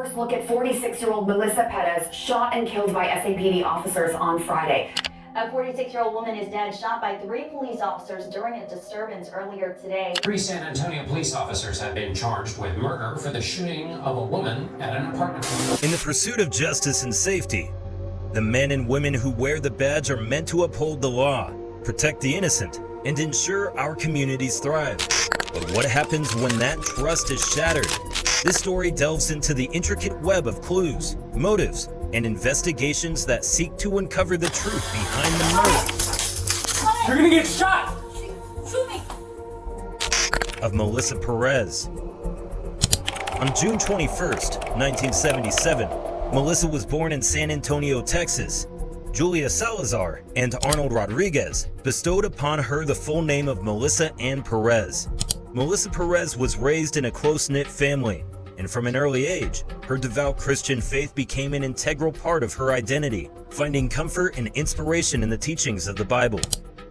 first look at 46-year-old Melissa Perez, shot and killed by SAPD officers on Friday. A 46-year-old woman is dead, shot by 3 police officers during a disturbance earlier today. 3 San Antonio police officers have been charged with murder for the shooting of a woman at an apartment. In the pursuit of justice and safety, the men and women who wear the badge are meant to uphold the law, protect the innocent, and ensure our communities thrive. But what happens when that trust is shattered? This story delves into the intricate web of clues, motives, and investigations that seek to uncover the truth behind the murder. You're gonna get shot! Shoot me! Of Melissa Perez. On June 21st, 1977, Melissa was born in San Antonio, Texas. Julia Salazar and Arnold Rodriguez bestowed upon her the full name of Melissa Ann Perez. Melissa Perez was raised in a close-knit family, and from an early age, her devout Christian faith became an integral part of her identity, finding comfort and inspiration in the teachings of the Bible.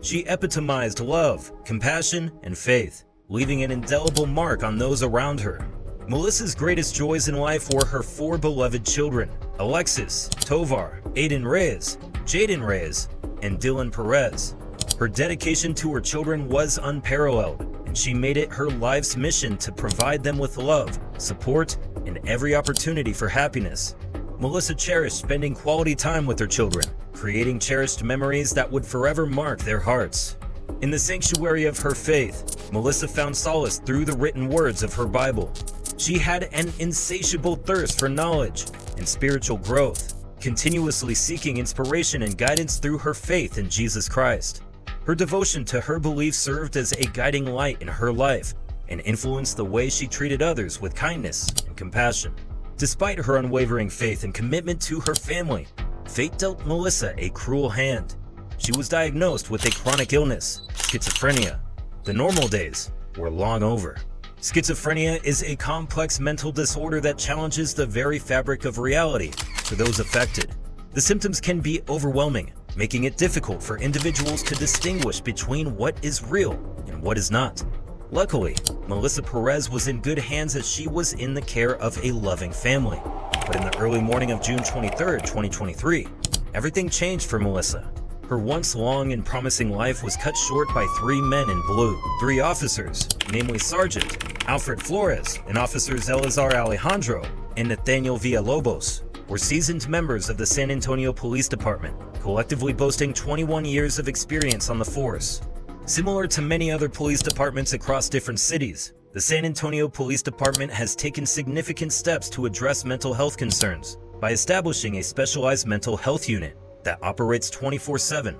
She epitomized love, compassion, and faith, leaving an indelible mark on those around her. Melissa's greatest joys in life were her 4 beloved children, Alexis, Tovar, Aiden Reyes, Jaden Reyes, and Dylan Perez. Her dedication to her children was unparalleled, and she made it her life's mission to provide them with love, support, and every opportunity for happiness. Melissa cherished spending quality time with her children, creating cherished memories that would forever mark their hearts. In the sanctuary of her faith, Melissa found solace through the written words of her Bible. She had an insatiable thirst for knowledge and spiritual growth, continuously seeking inspiration and guidance through her faith in Jesus Christ. Her devotion to her beliefs served as a guiding light in her life and influenced the way she treated others with kindness and compassion. Despite her unwavering faith and commitment to her family, fate dealt Melissa a cruel hand. She was diagnosed with a chronic illness, schizophrenia. The normal days were long over. Schizophrenia is a complex mental disorder that challenges the very fabric of reality for those affected. The symptoms can be overwhelming, making it difficult for individuals to distinguish between what is real and what is not. Luckily, Melissa Perez was in good hands as she was in the care of a loving family. But in the early morning of June 23, 2023, everything changed for Melissa. Her once long and promising life was cut short by 3 men in blue. 3 officers, namely Sergeant Alfred Flores and Officers Elazar Alejandro and Nathaniel Villalobos, were seasoned members of the San Antonio Police Department, collectively boasting 21 years of experience on the force. Similar to many other police departments across different cities, the San Antonio Police Department has taken significant steps to address mental health concerns by establishing a specialized mental health unit that operates 24/7.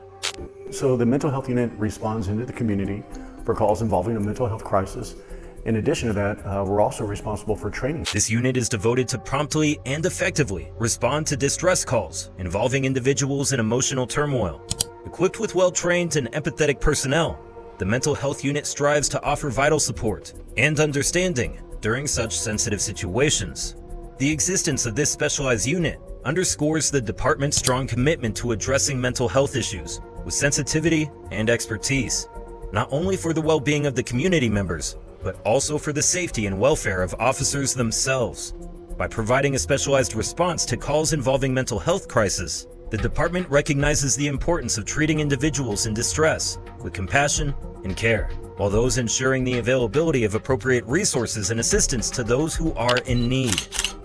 So the mental health unit responds into the community for calls involving a mental health crisis. In addition to that, we're also responsible for training. This unit is devoted to promptly and effectively respond to distress calls involving individuals in emotional turmoil. Equipped with well-trained and empathetic personnel, the mental health unit strives to offer vital support and understanding during such sensitive situations. The existence of this specialized unit underscores the department's strong commitment to addressing mental health issues with sensitivity and expertise, not only for the well-being of the community members, but also for the safety and welfare of officers themselves. By providing a specialized response to calls involving mental health crisis, the department recognizes the importance of treating individuals in distress with compassion and care, while those ensuring the availability of appropriate resources and assistance to those who are in need.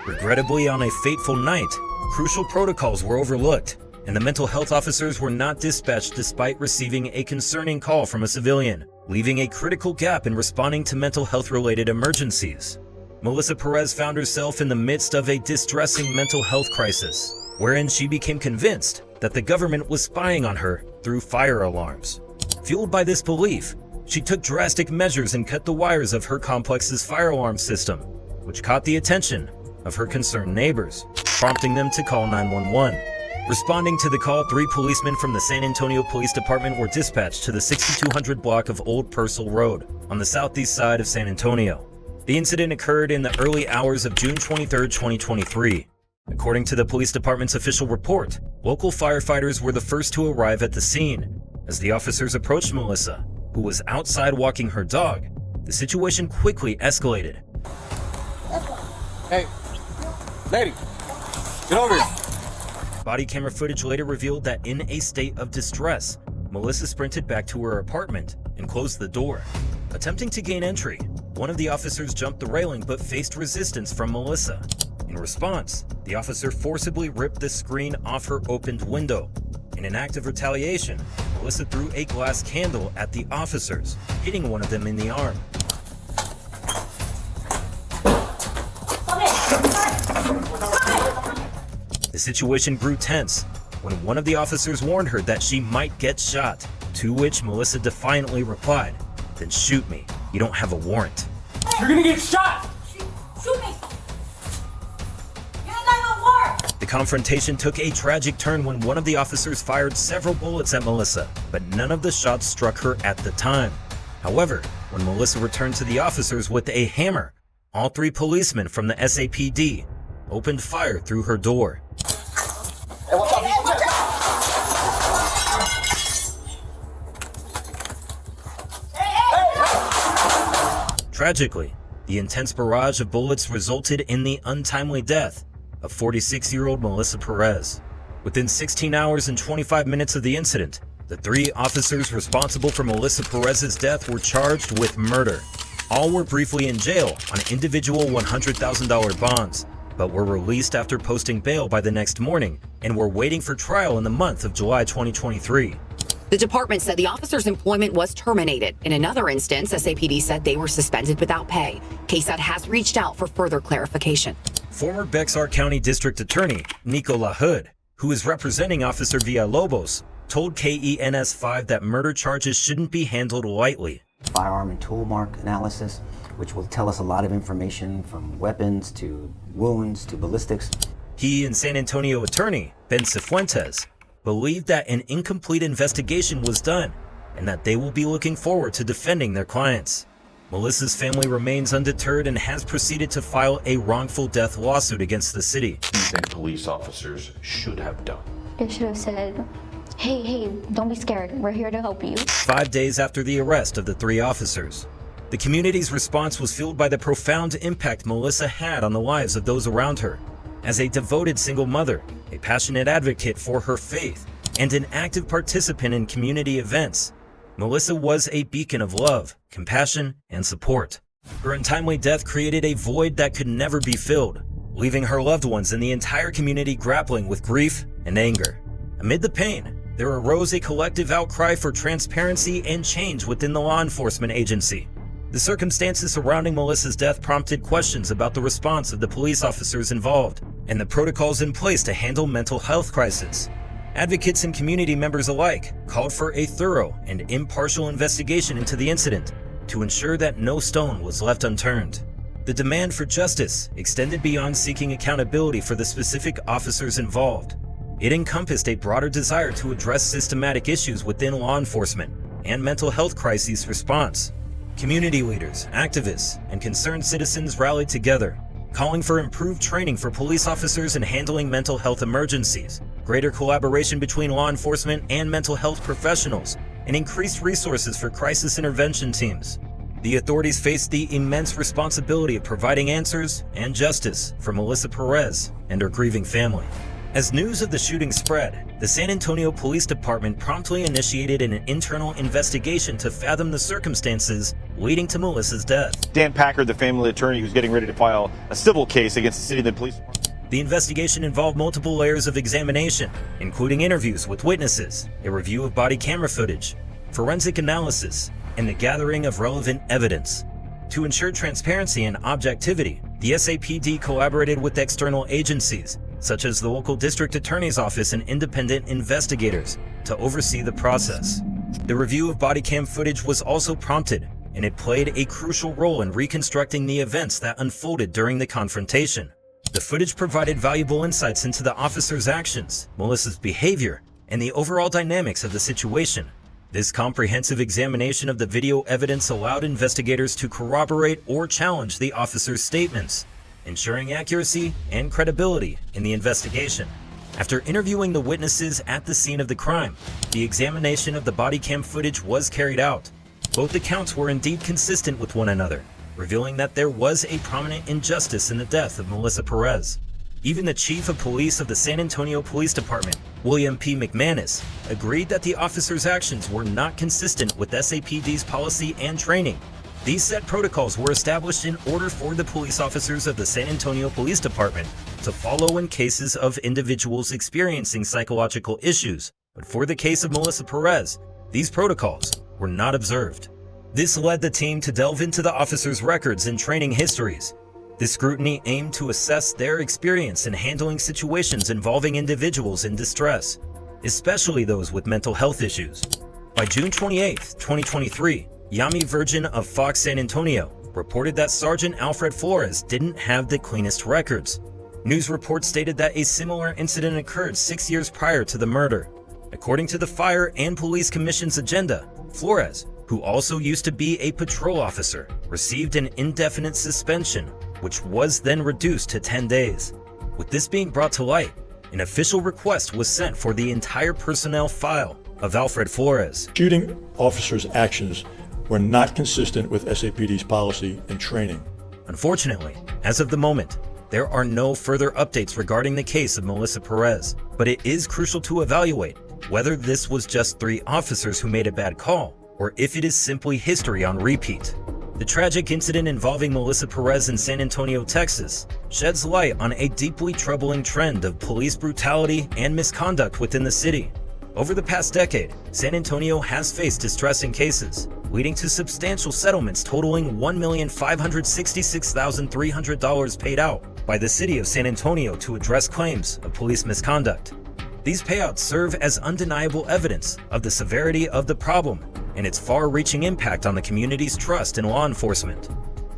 Regrettably, on a fateful night, crucial protocols were overlooked, and the mental health officers were not dispatched despite receiving a concerning call from a civilian, leaving a critical gap in responding to mental health-related emergencies. Melissa Perez found herself in the midst of a distressing mental health crisis, wherein she became convinced that the government was spying on her through fire alarms. Fueled by this belief, she took drastic measures and cut the wires of her complex's fire alarm system, which caught the attention of her concerned neighbors, prompting them to call 911. Responding to the call, 3 policemen from the San Antonio Police Department were dispatched to the 6200 block of Old Purcell Road on the southeast side of San Antonio. The incident occurred in the early hours of June 23, 2023. According to the police department's official report, local firefighters were the first to arrive at the scene. As the officers approached Melissa, who was outside walking her dog, the situation quickly escalated. Hey, Lady, get over here. Body camera footage later revealed that in a state of distress, Melissa sprinted back to her apartment and closed the door. Attempting to gain entry, one of the officers jumped the railing but faced resistance from Melissa. In response, the officer forcibly ripped the screen off her opened window. In an act of retaliation, Melissa threw a glass candle at the officers, hitting one of them in the arm. The situation grew tense when one of the officers warned her that she might get shot, to which Melissa defiantly replied, "Then shoot me. You don't have a warrant." You're gonna get shot! Shoot me! You don't have a warrant! The confrontation took a tragic turn when one of the officers fired several bullets at Melissa, but none of the shots struck her at the time. However, when Melissa returned to the officers with a hammer, all three policemen from the SAPD opened fire through her door. Hey, what's up? Tragically, the intense barrage of bullets resulted in the untimely death of 46-year-old Melissa Perez. Within 16 hours and 25 minutes of the incident, the three officers responsible for Melissa Perez's death were charged with murder. All were briefly in jail on individual $100,000 bonds, but were released after posting bail by the next morning and were waiting for trial in the month of July 2023. The department said the officer's employment was terminated. In another instance, SAPD said they were suspended without pay. KSAT has reached out for further clarification. Former Bexar County District Attorney Nico LaHood, who is representing Officer Villalobos, told KENS5 that murder charges shouldn't be handled lightly. Firearm and tool mark analysis, which will tell us a lot of information from weapons to wounds to ballistics. He and San Antonio attorney Ben Cifuentes believed that an incomplete investigation was done and that they will be looking forward to defending their clients. Melissa's family remains undeterred and has proceeded to file a wrongful death lawsuit against the city. That police officers should have done. They should have said, hey, don't be scared. We're here to help you. 5 days after the arrest of the three officers, the community's response was fueled by the profound impact Melissa had on the lives of those around her. As a devoted single mother, a passionate advocate for her faith, and an active participant in community events, Melissa was a beacon of love, compassion, and support. Her untimely death created a void that could never be filled, leaving her loved ones and the entire community grappling with grief and anger. Amid the pain, there arose a collective outcry for transparency and change within the law enforcement agency. The circumstances surrounding Melissa's death prompted questions about the response of the police officers involved and the protocols in place to handle mental health crises. Advocates and community members alike called for a thorough and impartial investigation into the incident to ensure that no stone was left unturned. The demand for justice extended beyond seeking accountability for the specific officers involved. It encompassed a broader desire to address systematic issues within law enforcement and mental health crises response. Community leaders, activists, and concerned citizens rallied together, calling for improved training for police officers in handling mental health emergencies, greater collaboration between law enforcement and mental health professionals, and increased resources for crisis intervention teams. The authorities faced the immense responsibility of providing answers and justice for Melissa Perez and her grieving family. As news of the shooting spread, the San Antonio Police Department promptly initiated an internal investigation to fathom the circumstances leading to Melissa's death. Dan Packard, the family attorney who's getting ready to file a civil case against the city and the police department. The investigation involved multiple layers of examination, including interviews with witnesses, a review of body camera footage, forensic analysis, and the gathering of relevant evidence. To ensure transparency and objectivity, the SAPD collaborated with external agencies, such as the local district attorney's office and independent investigators, to oversee the process. The review of body cam footage was also prompted, and it played a crucial role in reconstructing the events that unfolded during the confrontation. The footage provided valuable insights into the officers' actions, Melissa's behavior, and the overall dynamics of the situation. This comprehensive examination of the video evidence allowed investigators to corroborate or challenge the officers' statements, ensuring accuracy and credibility in the investigation. After interviewing the witnesses at the scene of the crime, the examination of the body cam footage was carried out. Both accounts were indeed consistent with one another, revealing that there was a prominent injustice in the death of Melissa Perez. Even the chief of police of the San Antonio Police Department, William P. McManus, agreed that the officers' actions were not consistent with SAPD's policy and training. These set protocols were established in order for the police officers of the San Antonio Police Department to follow in cases of individuals experiencing psychological issues. But for the case of Melissa Perez, these protocols were not observed. This led the team to delve into the officers' records and training histories. This scrutiny aimed to assess their experience in handling situations involving individuals in distress, especially those with mental health issues. By June 28, 2023, Yami Virgin of Fox San Antonio reported that Sergeant Alfred Flores didn't have the cleanest records. News reports stated that a similar incident occurred 6 years prior to the murder. According to the Fire and Police Commission's agenda, Flores, who also used to be a patrol officer, received an indefinite suspension, which was then reduced to 10 days. With this being brought to light, an official request was sent for the entire personnel file of Alfred Flores. Shooting officers' actions were not consistent with SAPD's policy and training. Unfortunately, as of the moment, there are no further updates regarding the case of Melissa Perez, but it is crucial to evaluate whether this was just 3 officers who made a bad call, or if it is simply history on repeat. The tragic incident involving Melissa Perez in San Antonio, Texas, sheds light on a deeply troubling trend of police brutality and misconduct within the city. Over the past decade, San Antonio has faced distressing cases, leading to substantial settlements totaling $1,566,300 paid out by the city of San Antonio to address claims of police misconduct. These payouts serve as undeniable evidence of the severity of the problem and its far-reaching impact on the community's trust in law enforcement.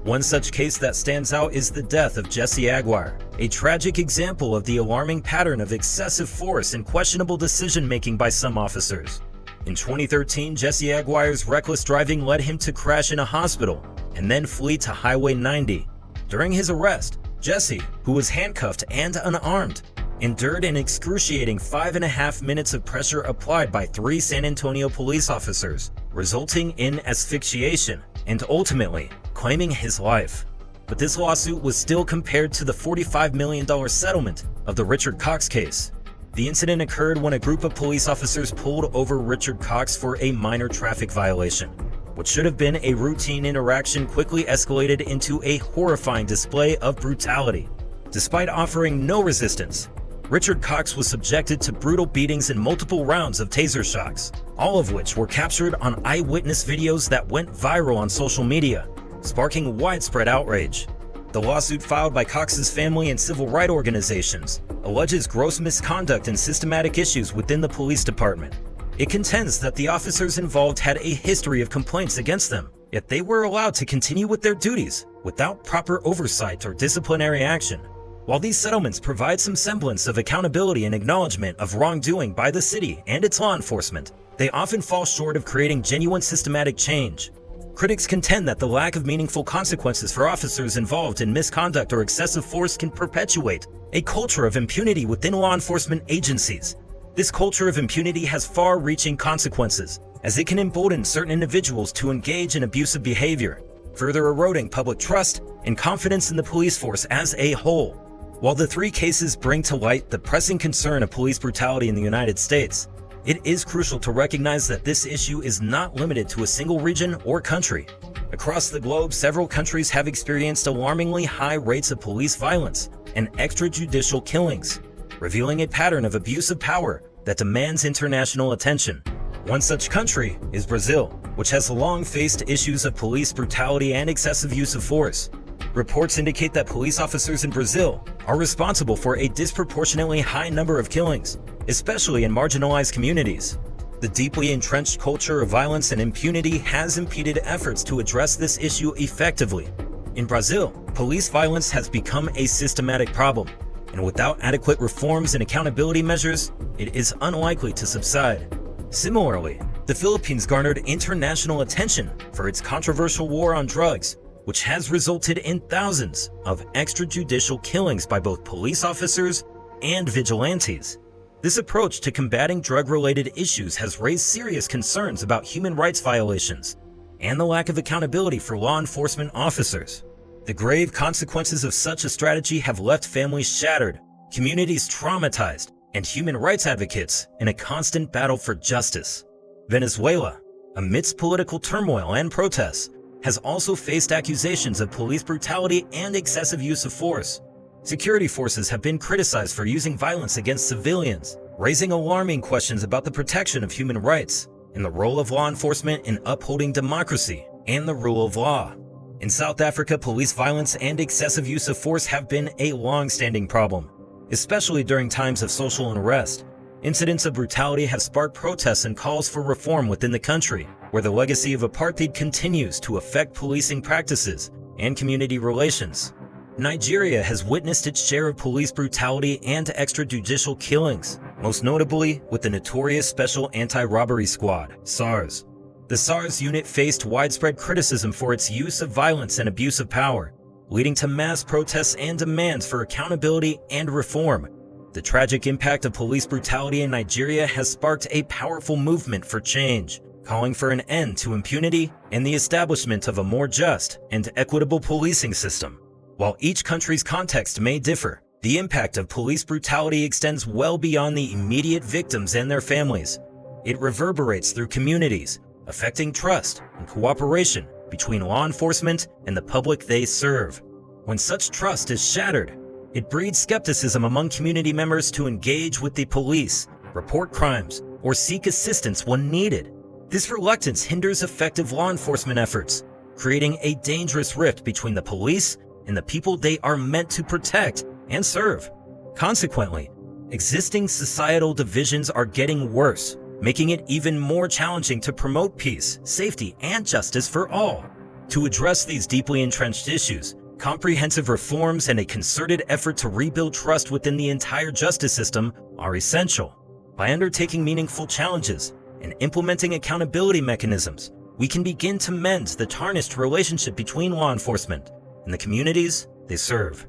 One such case that stands out is the death of Jesse Aguirre, a tragic example of the alarming pattern of excessive force and questionable decision-making by some officers. In 2013, Jesse Aguirre's reckless driving led him to crash in a hospital and then flee to Highway 90. During his arrest, Jesse, who was handcuffed and unarmed, endured an excruciating 5.5 minutes of pressure applied by 3 San Antonio police officers, resulting in asphyxiation and ultimately claiming his life. But this lawsuit was still compared to the $45 million settlement of the Richard Cox case. The incident occurred when a group of police officers pulled over Richard Cox for a minor traffic violation. What should have been a routine interaction quickly escalated into a horrifying display of brutality. Despite offering no resistance, Richard Cox was subjected to brutal beatings and multiple rounds of taser shocks, all of which were captured on eyewitness videos that went viral on social media, sparking widespread outrage. The lawsuit filed by Cox's family and civil rights organizations alleges gross misconduct and systematic issues within the police department. It contends that the officers involved had a history of complaints against them, yet they were allowed to continue with their duties without proper oversight or disciplinary action. While these settlements provide some semblance of accountability and acknowledgement of wrongdoing by the city and its law enforcement, they often fall short of creating genuine systematic change. Critics contend that the lack of meaningful consequences for officers involved in misconduct or excessive force can perpetuate a culture of impunity within law enforcement agencies. This culture of impunity has far-reaching consequences, as it can embolden certain individuals to engage in abusive behavior, further eroding public trust and confidence in the police force as a whole. While the 3 cases bring to light the pressing concern of police brutality in the United States, it is crucial to recognize that this issue is not limited to a single region or country. Across the globe, several countries have experienced alarmingly high rates of police violence and extrajudicial killings, revealing a pattern of abuse of power that demands international attention. One such country is Brazil, which has long faced issues of police brutality and excessive use of force. Reports indicate that police officers in Brazil are responsible for a disproportionately high number of killings, especially in marginalized communities. The deeply entrenched culture of violence and impunity has impeded efforts to address this issue effectively. In Brazil, police violence has become a systematic problem, and without adequate reforms and accountability measures, it is unlikely to subside. Similarly, the Philippines garnered international attention for its controversial war on drugs, which has resulted in thousands of extrajudicial killings by both police officers and vigilantes. This approach to combating drug-related issues has raised serious concerns about human rights violations and the lack of accountability for law enforcement officers. The grave consequences of such a strategy have left families shattered, communities traumatized, and human rights advocates in a constant battle for justice. Venezuela, amidst political turmoil and protests, has also faced accusations of police brutality and excessive use of force. Security forces have been criticized for using violence against civilians, raising alarming questions about the protection of human rights and the role of law enforcement in upholding democracy and the rule of law. In South Africa, police violence and excessive use of force have been a long-standing problem, especially during times of social unrest. Incidents of brutality have sparked protests and calls for reform within the country, where the legacy of apartheid continues to affect policing practices and community relations. Nigeria has witnessed its share of police brutality and extrajudicial killings, most notably with the notorious Special Anti-Robbery Squad, SARS. The SARS unit faced widespread criticism for its use of violence and abuse of power, leading to mass protests and demands for accountability and reform. The tragic impact of police brutality in Nigeria has sparked a powerful movement for change, calling for an end to impunity and the establishment of a more just and equitable policing system. While each country's context may differ, the impact of police brutality extends well beyond the immediate victims and their families. It reverberates through communities, affecting trust and cooperation between law enforcement and the public they serve. When such trust is shattered, it breeds skepticism among community members to engage with the police, report crimes, or seek assistance when needed. This reluctance hinders effective law enforcement efforts, creating a dangerous rift between the police and the people they are meant to protect and serve. Consequently, existing societal divisions are getting worse, making it even more challenging to promote peace, safety, and justice for all. To address these deeply entrenched issues, comprehensive reforms and a concerted effort to rebuild trust within the entire justice system are essential. By undertaking meaningful challenges and implementing accountability mechanisms, we can begin to mend the tarnished relationship between law enforcement and the communities they serve.